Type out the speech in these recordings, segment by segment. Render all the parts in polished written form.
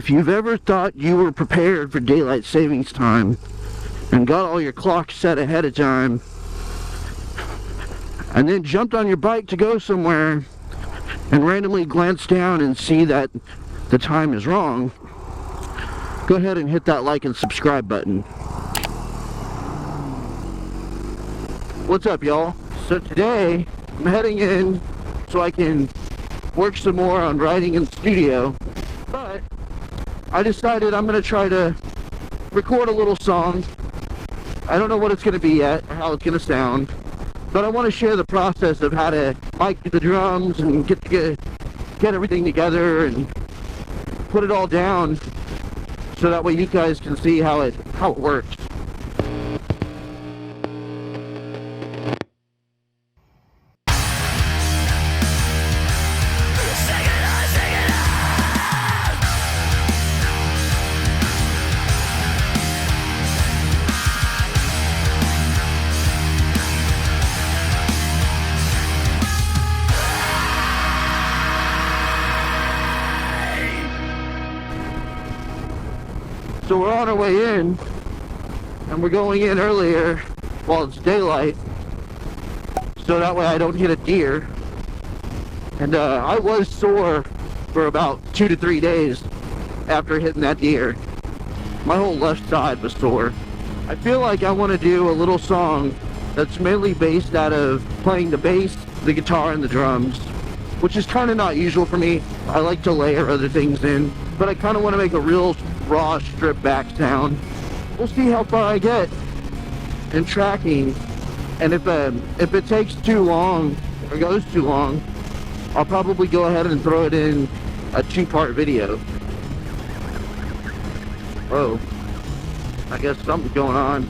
If you've ever thought you were prepared for daylight savings time and got all your clocks set ahead of time and then jumped on your bike to go somewhere and randomly glance down and see that the time is wrong, go ahead and hit that like and subscribe button. What's up, y'all? So today I'm heading in so I can work some more on writing in the studio, but I decided I'm going to try to record a little song. I don't know what it's going to be yet or how it's going to sound, but I want to share the process of how to mic the drums and get everything together and put it all down so that way you guys can see how it works. So we're on our way in, and we're going in earlier while it's daylight, so that way I don't hit a deer. And I was sore for about 2 to 3 days after hitting that deer. My whole left side was sore. I feel like I want to do a little song that's mainly based out of playing the bass, the guitar, and the drums, which is kind of not usual for me. I like to layer other things in, but I kind of want to make a real raw, stripped back sound. We'll see how far I get in tracking, and if it takes too long or goes too long, I'll probably go ahead and throw it in a 2-part video. Whoa, I guess something's going on.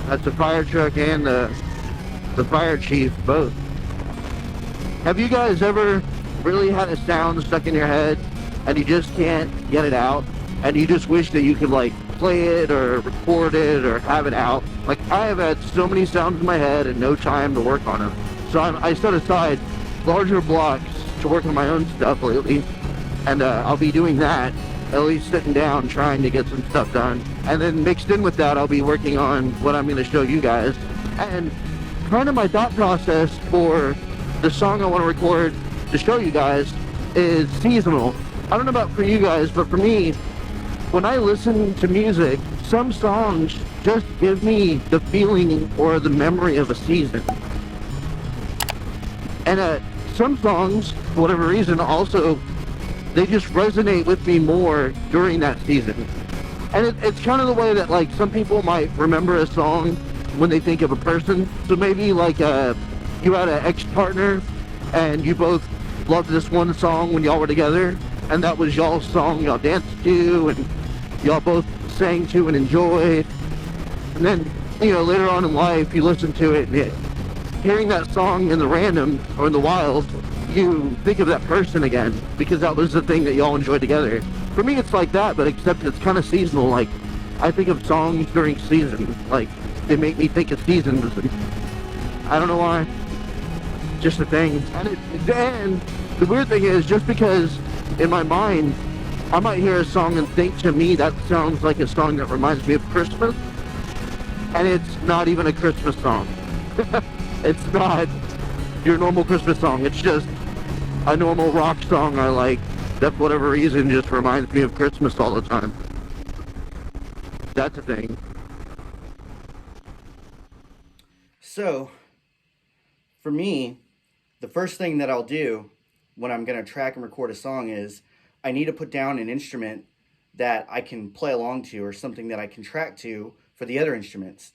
That's the fire truck and the fire chief both. Have you guys ever really had a sound stuck in your head and you just can't get it out, and you just wish that you could like play it or record it or have it out? Like, I have had so many sounds in my head and no time to work on them, so I set aside larger blocks to work on my own stuff lately, and I'll be doing that, at least sitting down trying to get some stuff done. And then mixed in with that, I'll be working on what I'm going to show you guys. And kind of my thought process for the song I want to record to show you guys is seasonal. I don't know about for you guys, but for me, when I listen to music, some songs just give me the feeling or the memory of a season. And some songs, for whatever reason, also, they just resonate with me more during that season. And it's kind of the way that, like, some people might remember a song when they think of a person. So maybe, like, you had an ex-partner and you both loved this one song when y'all were together, and that was y'all's song y'all danced to and y'all both sang to and enjoyed. And then, you know, later on in life, you listen to it, and hearing that song in the random or in the wild, you think of that person again because that was the thing that y'all enjoyed together. For me, it's like that, but except it's kind of seasonal. Like, I think of songs during season. Like, they make me think of seasons. I don't know why. Just a thing. And the weird thing is, just because in my mind I might hear a song and think, to me that sounds like a song that reminds me of Christmas, and it's not even a Christmas song. It's not your normal Christmas song. It's just a normal rock song I like that for whatever reason just reminds me of Christmas all the time. That's a thing. So, for me, the first thing that I'll do when I'm going to track and record a song is I need to put down an instrument that I can play along to, or something that I can track to for the other instruments.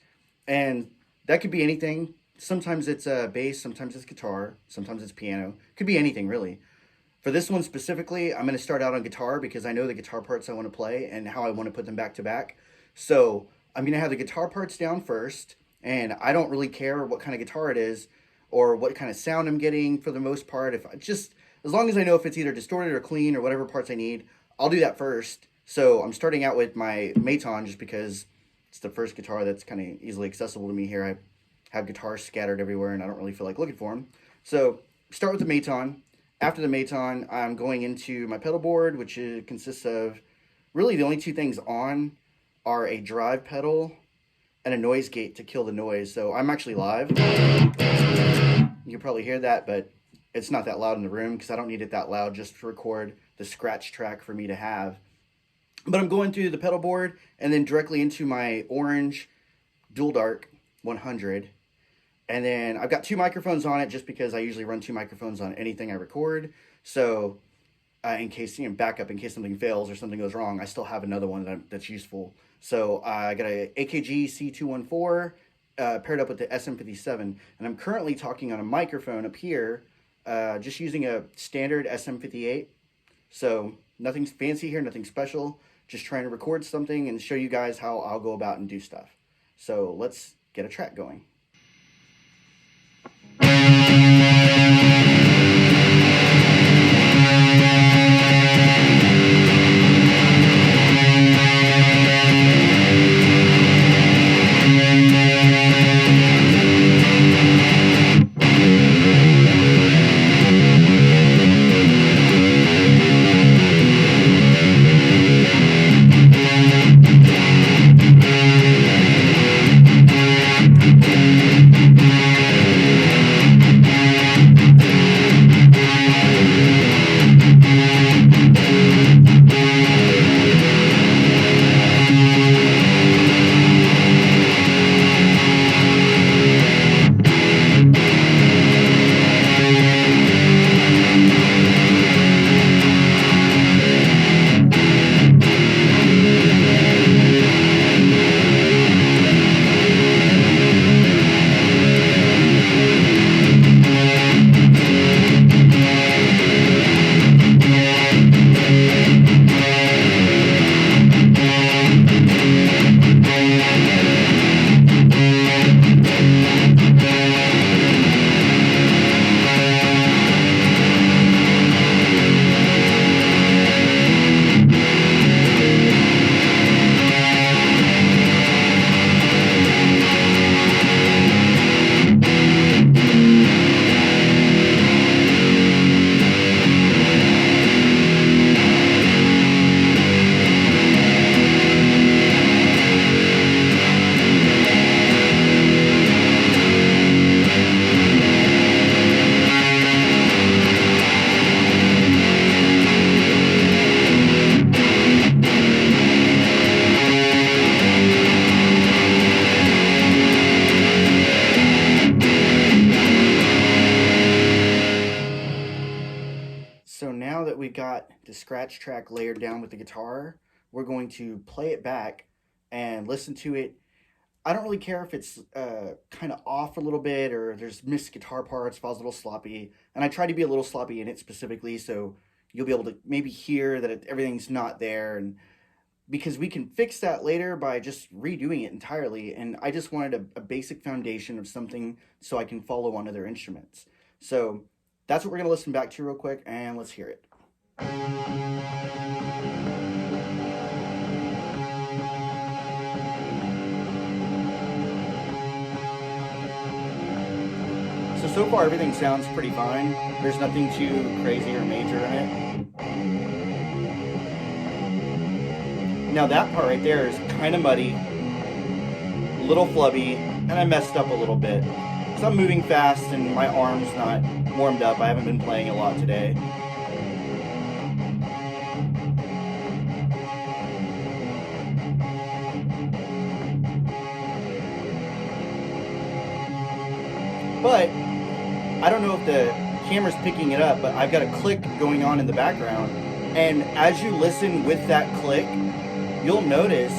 And that could be anything. Sometimes it's bass, sometimes it's guitar, sometimes it's piano. Could be anything, really. For this one specifically, I'm going to start out on guitar because I know the guitar parts I want to play and how I want to put them back to back. So I'm going to have the guitar parts down first, and I don't really care what kind of guitar it is or what kind of sound I'm getting for the most part. If I just, as long as I know if it's either distorted or clean or whatever parts I need, I'll do that first. So I'm starting out with my Maton just because it's the first guitar that's kind of easily accessible to me here. I have guitars scattered everywhere and I don't really feel like looking for them. So start with the Maton, after the Maton, I'm going into my pedal board, which consists of really the only two things on are a drive pedal and a noise gate to kill the noise. So I'm actually live. You can probably hear that, but it's not that loud in the room because I don't need it that loud just to record the scratch track for me to have. But I'm going through the pedal board and then directly into my orange Dual Dark 100. And then I've got two microphones on it just because I usually run two microphones on anything I record. So in case, backup, in case something fails or something goes wrong, I still have another one that's useful. So I got a AKG C214 paired up with the SM57. And I'm currently talking on a microphone up here, just using a standard SM58. So nothing fancy here, nothing special. Just trying to record something and show you guys how I'll go about and do stuff. So let's get a track going. So now that we've got the scratch track layered down with the guitar, we're going to play it back and listen to it. I don't really care if it's kind of off a little bit or there's missed guitar parts, falls a little sloppy. And I try to be a little sloppy in it specifically so you'll be able to maybe hear that everything's not there. And because we can fix that later by just redoing it entirely. And I just wanted a basic foundation of something so I can follow on other instruments. So that's what we're going to listen back to real quick, and let's hear it. So far everything sounds pretty fine. There's nothing too crazy or major in it. Now that part right there is kind of muddy, a little flubby, and I messed up a little bit. So I'm moving fast and my arm's not warmed up. I haven't been playing a lot today. But I don't know if the camera's picking it up, but I've got a click going on in the background. And as you listen with that click, you'll notice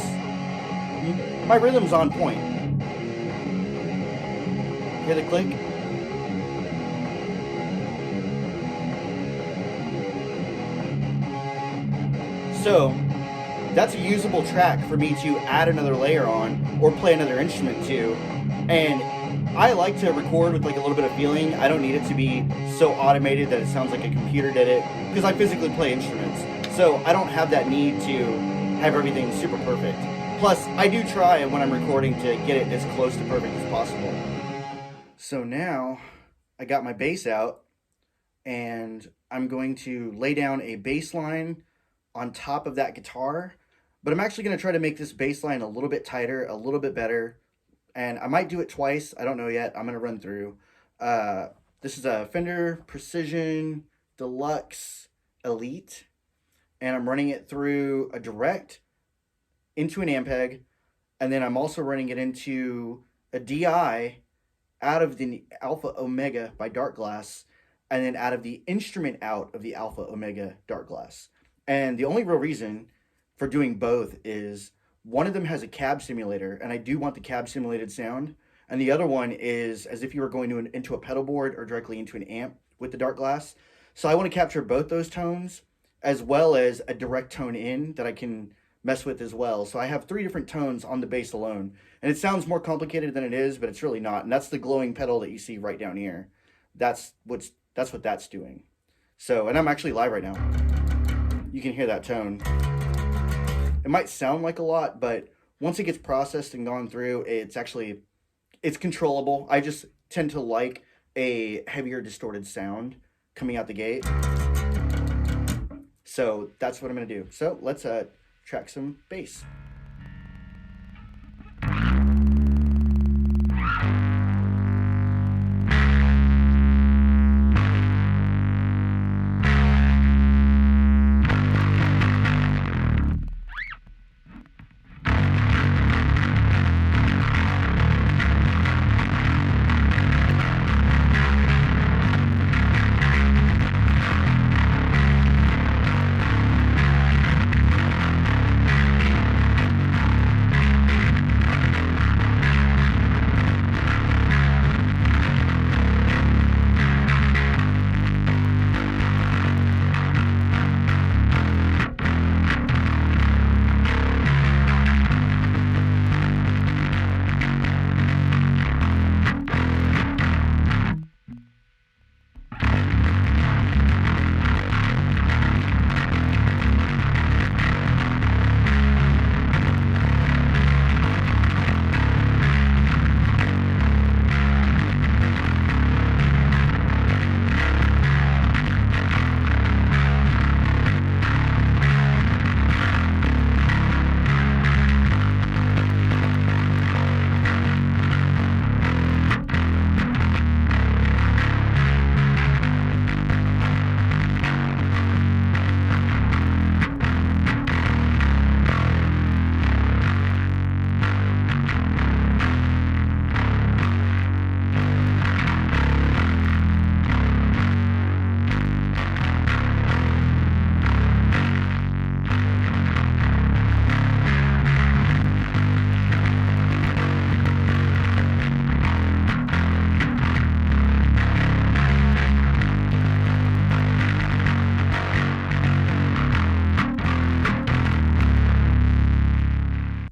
my rhythm's on point. Hear the click? So that's a usable track for me to add another layer on or play another instrument to. And I like to record with like a little bit of feeling. I don't need it to be so automated that it sounds like a computer did it, because I physically play instruments. So I don't have that need to have everything super perfect. Plus, I do try when I'm recording to get it as close to perfect as possible. So now I got my bass out and I'm going to lay down a bass line on top of that guitar, but I'm actually going to try to make this bass line a little bit tighter, a little bit better, and I might do it twice. I don't know yet. I'm going to run through. Uh, this is a Fender Precision Deluxe Elite, and I'm running it through a direct into an Ampeg, and then I'm also running it into a DI out of the Alpha Omega by Dark Glass, and then out of the instrument out of the Alpha Omega Dark Glass. And the only real reason for doing both is one of them has a cab simulator, and I do want the cab simulated sound, and the other one is as if you were going into a pedal board or directly into an amp with the Dark Glass. So I want to capture both those tones, as well as a direct tone in that I can mess with as well. So I have 3 different tones on the bass alone, and it sounds more complicated than it is, but it's really not. And that's the glowing pedal that you see right down here. That's what that's doing. So, and I'm actually live right now. You can hear that tone. It might sound like a lot, but once it gets processed and gone through, it's controllable. I just tend to like a heavier distorted sound coming out the gate. So that's what I'm gonna do. So let's track some bass.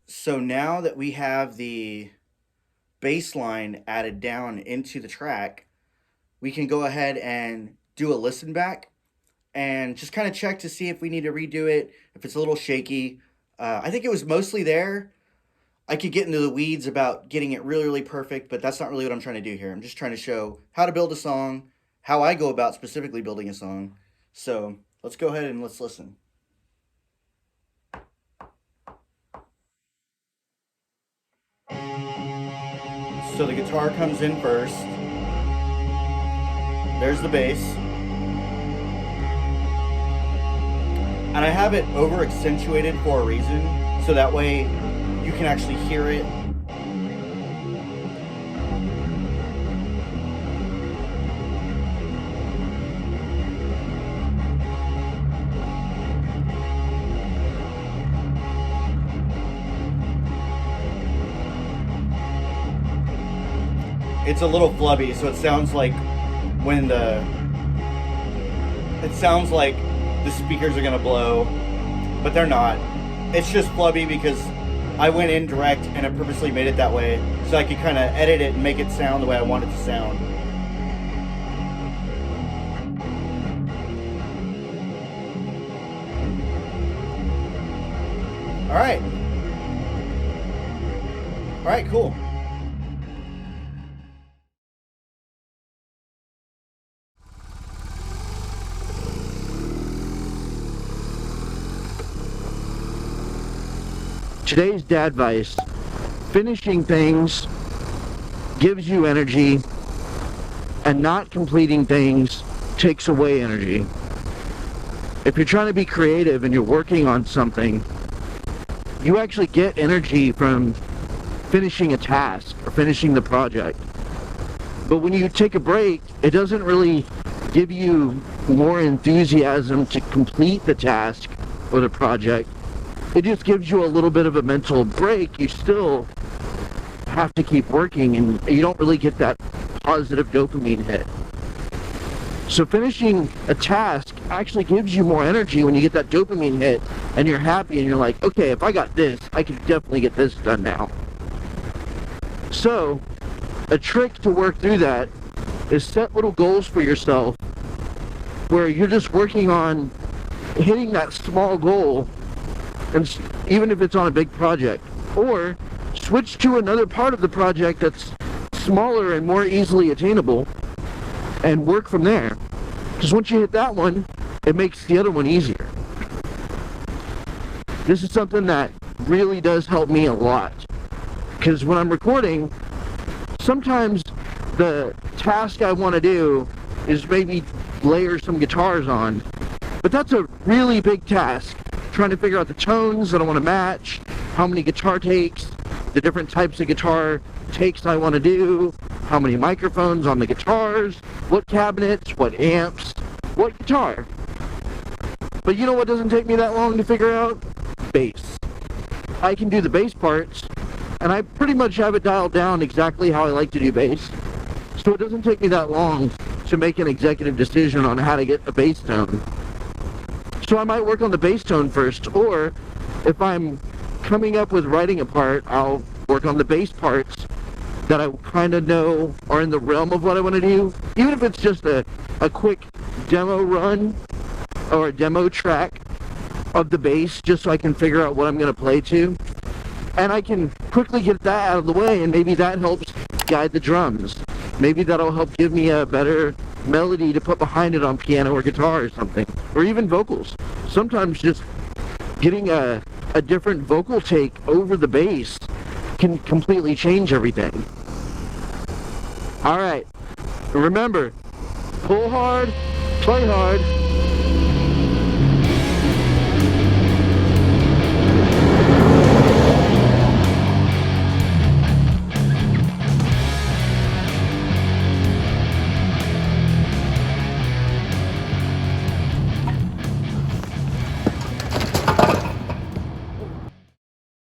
So now that we have the bass line added down into the track, we can go ahead and do a listen back and just kind of check to see if we need to redo it, if it's a little shaky. I think it was mostly there. I could get into the weeds about getting it really, really perfect, but that's not really what I'm trying to do here. I'm just trying to show how to build a song, how I go about specifically building a song. So let's go ahead and let's listen. So the guitar comes in first. There's the bass. And I have it over accentuated for a reason, so that way you can actually hear it. It's a little flubby, so it sounds like the speakers are gonna blow, but they're not. It's just flubby because I went in direct and I purposely made it that way so I could kind of edit it and make it sound the way I want it to sound. All right, cool. today's dad advice: finishing things gives you energy, and not completing things takes away energy. If you're trying to be creative and you're working on something, you actually get energy from finishing a task or finishing the project. But when you take a break, it doesn't really give you more enthusiasm to complete the task or the project. It just gives you a little bit of a mental break. You still have to keep working, and you don't really get that positive dopamine hit. So finishing a task actually gives you more energy when you get that dopamine hit, and you're happy, and you're like, okay, if I got this, I can definitely get this done now. So a trick to work through that is set little goals for yourself where you're just working on hitting that small goal, and even if it's on a big project, or switch to another part of the project that's smaller and more easily attainable and work from there. Because once you hit that one, it makes the other one easier. This is something that really does help me a lot, because when I'm recording, sometimes the task I want to do is maybe layer some guitars on, but that's a really big task, trying to figure out the tones that I want to match, how many guitar takes, the different types of guitar takes I want to do, how many microphones on the guitars, what cabinets, what amps, what guitar. But you know what doesn't take me that long to figure out? Bass. I can do the bass parts, and I pretty much have it dialed down exactly how I like to do bass. So it doesn't take me that long to make an executive decision on how to get a bass tone. So I might work on the bass tone first, or if I'm coming up with writing a part, I'll work on the bass parts that I kind of know are in the realm of what I want to do, even if it's just a quick demo run or a demo track of the bass, just so I can figure out what I'm going to play to. And I can quickly get that out of the way, and maybe that helps guide the drums. Maybe that'll help give me a better melody to put behind it on piano or guitar or something, or even vocals. Sometimes just getting a different vocal take over the bass can completely change everything. Alright, remember, pull hard, play hard.